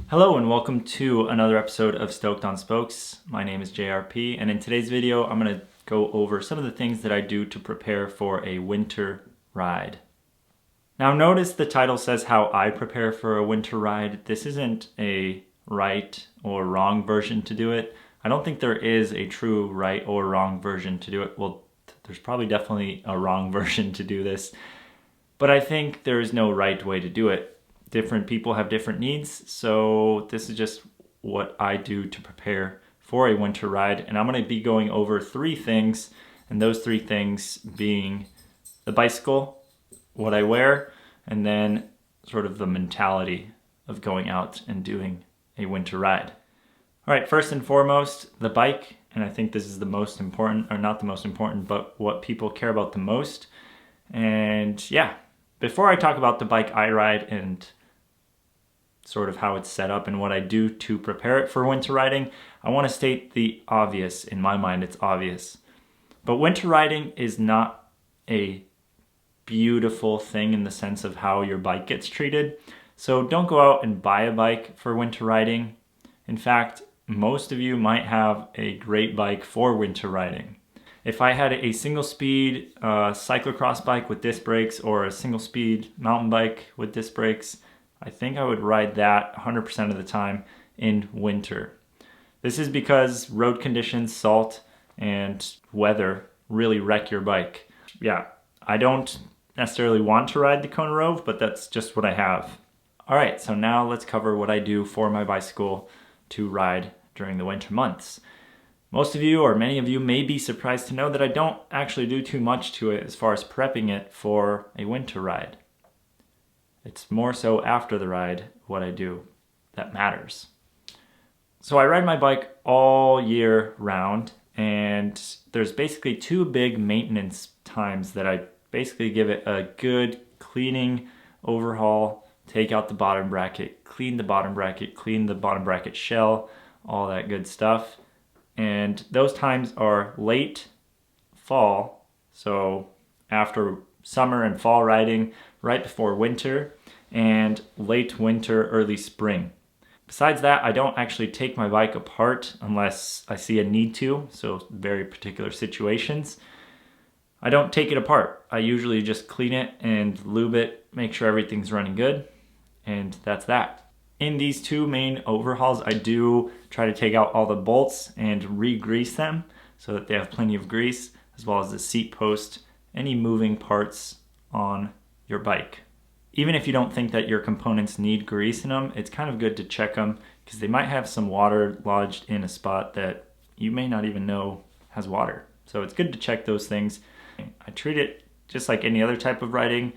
Hello and welcome to another episode of Stoked on Spokes. My name is JRP, and in today's video I'm going to go over some of the things that I do to prepare for a winter ride. Now notice the title says how I prepare for a winter ride. This isn't a right or wrong version to do it. I don't think there is a true right or wrong version to do it. Well, there's probably definitely a wrong version to do this, but I think there is no right way to do it. Different people have different needs, so this is just what I do to prepare for a winter ride. And I'm going to be going over three things, and those three things being the bicycle, what I wear, and then sort of the mentality of going out and doing a winter ride. All right, first and foremost, the bike, and I think this is the most important, or not the most important, but what people care about the most. And yeah, before I talk about the bike I ride and sort of how it's set up and what I do to prepare it for winter riding, I want to state the obvious. In my mind, it's obvious. But winter riding is not a beautiful thing in the sense of how your bike gets treated. So don't go out and buy a bike for winter riding. In fact, most of you might have a great bike for winter riding. If I had a single speed cyclocross bike with disc brakes or a single speed mountain bike with disc brakes, I think I would ride that 100% of the time in winter. This is because road conditions, salt, and weather really wreck your bike. Yeah, I don't necessarily want to ride the Kona Rove, but that's just what I have. All right, so now let's cover what I do for my bicycle to ride during the winter months. Most of you, or many of you, may be surprised to know that I don't actually do too much to it as far as prepping it for a winter ride. It's more so after the ride what I do that matters. So I ride my bike all year round, and there's basically two big maintenance times that I basically give it a good cleaning overhaul, take out the bottom bracket, clean the bottom bracket shell, all that good stuff. And those times are late fall, so after summer and fall riding, right before winter, and late winter, early spring. Besides that, I don't actually take my bike apart unless I see a need to, so very particular situations. I don't take it apart. I usually just clean it and lube it, make sure everything's running good, and that's that. In these two main overhauls, I do try to take out all the bolts and re-grease them so that they have plenty of grease, as well as the seat post, any moving parts on your bike. Even if you don't think that your components need grease in them, it's kind of good to check them because they might have some water lodged in a spot that you may not even know has water. So it's good to check those things. I treat it just like any other type of riding,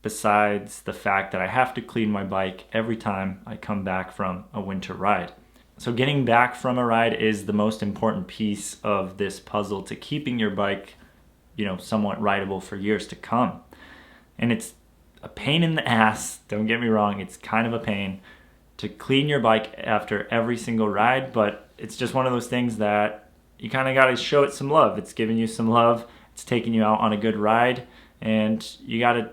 besides the fact that I have to clean my bike every time I come back from a winter ride. So getting back from a ride is the most important piece of this puzzle to keeping your bike, somewhat rideable for years to come. And it's a pain in the ass, don't get me wrong, it's kind of a pain to clean your bike after every single ride, but it's just one of those things that you kind of got to show it some love. It's giving you some love, it's taking you out on a good ride, and you got to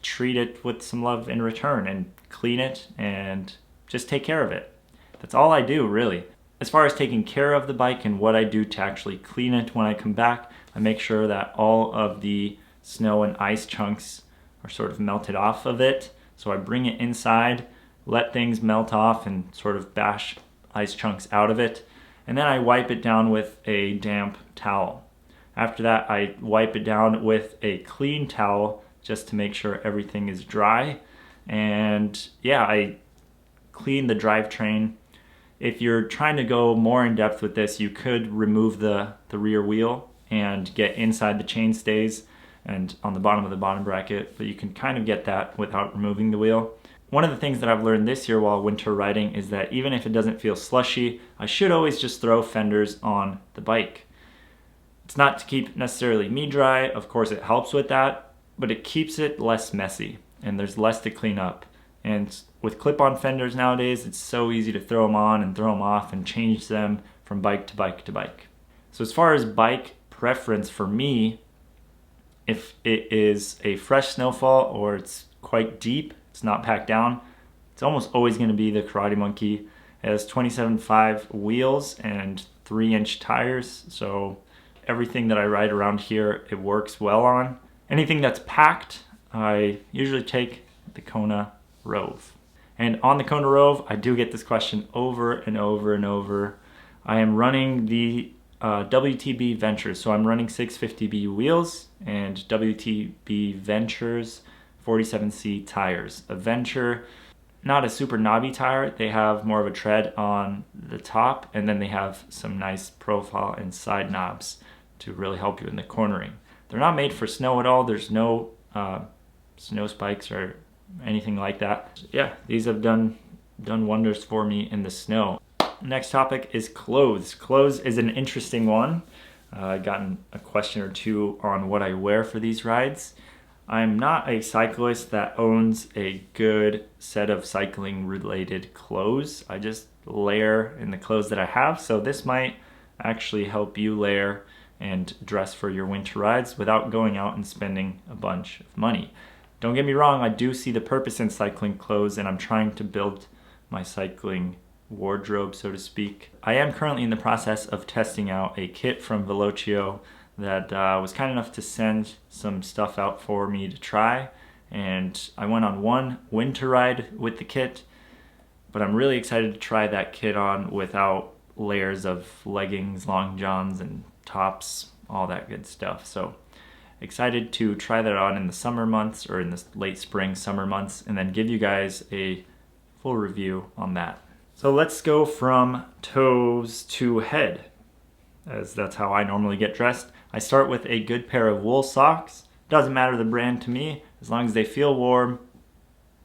treat it with some love in return and clean it and just take care of it. That's all I do, really. As far as taking care of the bike and what I do to actually clean it when I come back, I make sure that all of the snow and ice chunks are sort of melted off of it. So I bring it inside, let things melt off and sort of bash ice chunks out of it. And then I wipe it down with a damp towel. After that, I wipe it down with a clean towel just to make sure everything is dry. And yeah, I clean the drivetrain. If you're trying to go more in depth with this, you could remove the rear wheel and get inside the chainstays and on the bottom of the bottom bracket, but you can kind of get that without removing the wheel. One of the things that I've learned this year while winter riding is that even if it doesn't feel slushy, I should always just throw fenders on the bike. It's not to keep necessarily me dry, of course it helps with that, but it keeps it less messy and there's less to clean up. And with clip-on fenders nowadays, it's so easy to throw them on and throw them off and change them from bike to bike to bike. So as far as bike preference for me, if it is a fresh snowfall or it's quite deep, it's not packed down, it's almost always going to be the Karate Monkey. It has 27.5 wheels and 3-inch tires, so everything that I ride around here, it works well on. Anything that's packed, I usually take the Kona Rove. And on the Kona Rove, I do get this question over and over and over. I am running the WTB Ventures, so I'm running 650B wheels and WTB Ventures 47C tires. A Venture, not a super knobby tire. They have more of a tread on the top, and then they have some nice profile and side knobs to really help you in the cornering. They're not made for snow at all. There's no snow spikes or anything like that. Yeah, these have done wonders for me in the snow. Next topic is clothes. Clothes is an interesting one. I've gotten a question or two on what I wear for these rides. I'm not a cyclist that owns a good set of cycling related clothes. I just layer in the clothes that I have, so this might actually help you layer and dress for your winter rides without going out and spending a bunch of money. Don't get me wrong, I do see the purpose in cycling clothes, and I'm trying to build my cycling wardrobe, so to speak. I am currently in the process of testing out a kit from Velocio that was kind enough to send some stuff out for me to try, and I went on one winter ride with the kit, but I'm really excited to try that kit on without layers of leggings, long johns, and tops, all that good stuff. So excited to try that on in the summer months, or in the late spring, summer months, and then give you guys a full review on that. So let's go from toes to head, as that's how I normally get dressed. I start with a good pair of wool socks. Doesn't matter the brand to me, as long as they feel warm,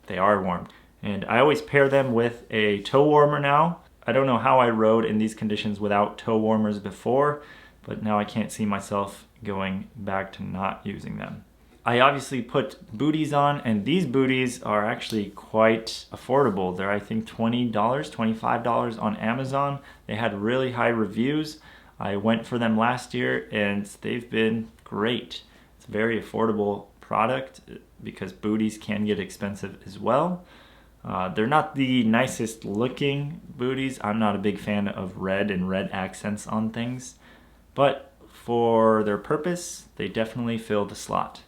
they are warm. And I always pair them with a toe warmer now. I don't know how I rode in these conditions without toe warmers before, but now I can't see myself going back to not using them. I obviously put booties on, and these booties are actually quite affordable. They're, I think, $20, $25 on Amazon. They had really high reviews. I went for them last year, and they've been great. It's a very affordable product because booties can get expensive as well. They're not the nicest looking booties. I'm not a big fan of red and red accents on things, but for their purpose, they definitely fill the slot.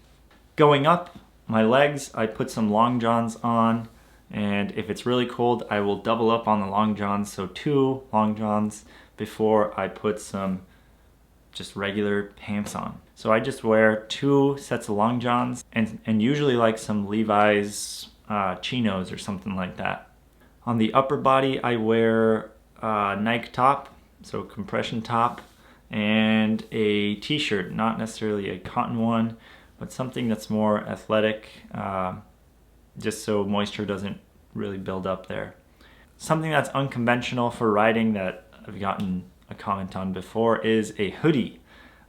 Going up my legs, I put some long johns on, and if it's really cold, I will double up on the long johns, so 2 long johns before I put some just regular pants on. So I just wear 2 sets of long johns and usually like some Levi's chinos or something like that. On the upper body, I wear a Nike top, so compression top, and a t-shirt, not necessarily a cotton one, but something that's more athletic, just so moisture doesn't really build up there. Something that's unconventional for riding that I've gotten a comment on before is a hoodie.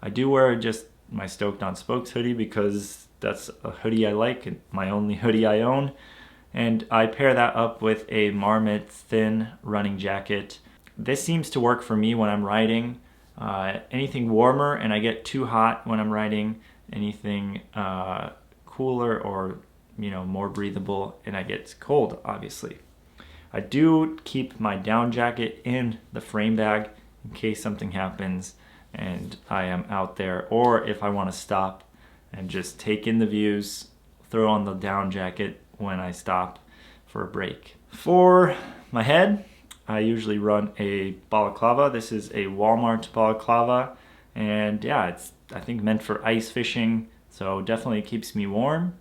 I do wear just my Stoked on Spokes hoodie because that's a hoodie I like, and my only hoodie I own, and I pair that up with a Marmot thin running jacket. This seems to work for me when I'm riding. Anything warmer and I get too hot when I'm riding, anything cooler or more breathable and I get cold, obviously. I do keep my down jacket in the frame bag in case something happens and I am out there, or if I want to stop and just take in the views, throw on the down jacket when I stop for a break. For my head, I usually run a Balaclava. This is a Walmart Balaclava, and yeah, it's, I think, meant for ice fishing, so definitely keeps me warm.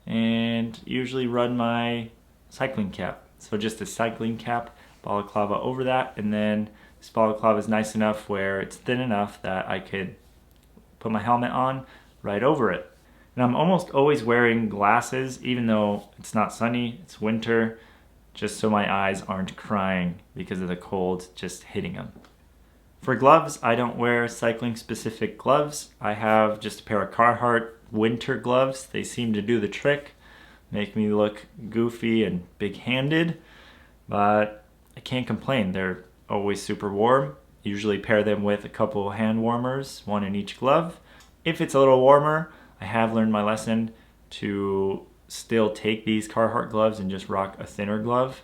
And usually run my cycling cap, so just a cycling cap, Balaclava over that, and then this Balaclava is nice enough where it's thin enough that I could put my helmet on right over it. And I'm almost always wearing glasses, even though it's not sunny, it's winter, just so my eyes aren't crying because of the cold just hitting them. For gloves, I don't wear cycling specific gloves. I have just a pair of Carhartt winter gloves. They seem to do the trick, make me look goofy and big-handed, but I can't complain. They're always super warm. Usually pair them with a couple hand warmers, one in each glove. If it's a little warmer, I have learned my lesson to still take these Carhartt gloves and just rock a thinner glove.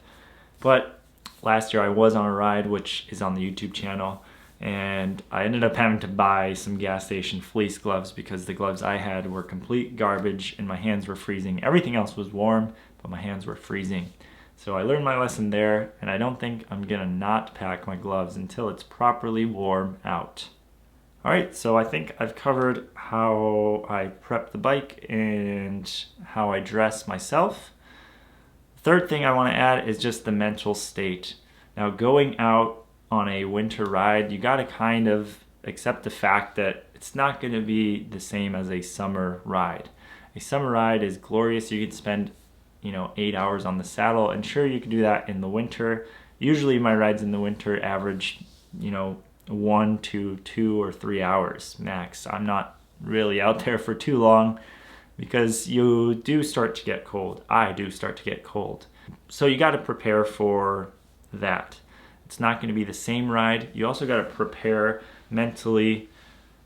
But last year I was on a ride, which is on the YouTube channel, and I ended up having to buy some gas station fleece gloves because the gloves I had were complete garbage and my hands were freezing. Everything else was warm, but my hands were freezing. So I learned my lesson there, and I don't think I'm gonna not pack my gloves until it's properly warm out. Alright, so I think I've covered how I prep the bike and how I dress myself. Third thing I want to add is just the mental state. Now, going out on a winter ride, you got to kind of accept the fact that it's not going to be the same as a summer ride. A summer ride is glorious. You could spend 8 hours on the saddle, and sure, you could do that in the winter. Usually my rides in the winter average 1 to 2 or 3 hours max. I'm not really out there for too long because you do start to get cold. I do start to get cold. So you got to prepare for that. It's not going to be the same ride. You also got to prepare mentally,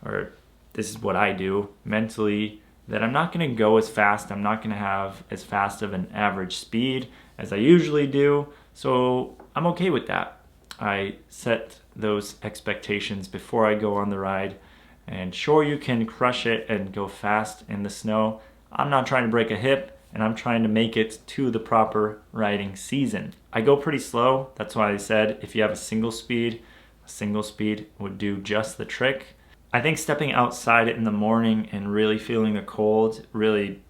or this is what I do mentally, that I'm not going to go as fast. I'm not going to have as fast of an average speed as I usually do. So I'm okay with that. I set those expectations before I go on the ride. And sure, you can crush it and go fast in the snow. I'm not trying to break a hip, and I'm trying to make it to the proper riding season. I go pretty slow. That's why I said if you have a single speed would do just the trick. I think stepping outside in the morning and really feeling the cold really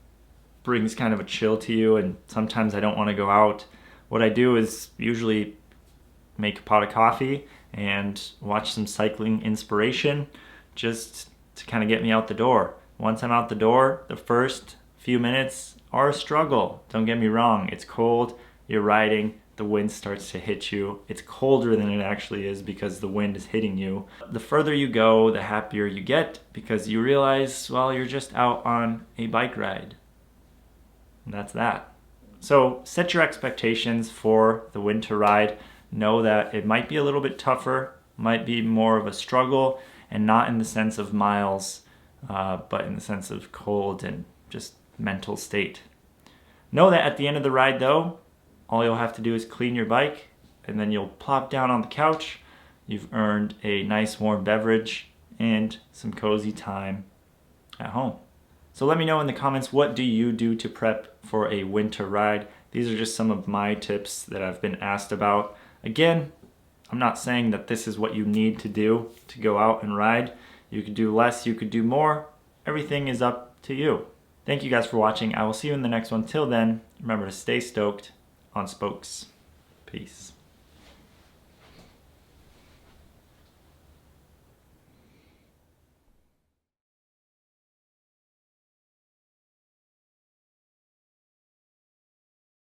brings kind of a chill to you, and sometimes I don't want to go out. What I do is usually make a pot of coffee and watch some cycling inspiration just to kind of get me out the door. Once I'm out the door, the first few minutes are a struggle. Don't get me wrong, it's cold, you're riding, the wind starts to hit you. It's colder than it actually is because the wind is hitting you. The further you go, the happier you get because you realize, well, you're just out on a bike ride. And that's that. So set your expectations for the winter ride. Know that it might be a little bit tougher, might be more of a struggle, and not in the sense of miles, but in the sense of cold and just mental state. Know that at the end of the ride though, all you'll have to do is clean your bike, and then you'll plop down on the couch. You've earned a nice warm beverage and some cozy time at home. So let me know in the comments, what do you do to prep for a winter ride? These are just some of my tips that I've been asked about. Again, I'm not saying that this is what you need to do to go out and ride. You could do less, you could do more. Everything is up to you. Thank you guys for watching. I will see you in the next one. Till then, remember to stay stoked on spokes. Peace.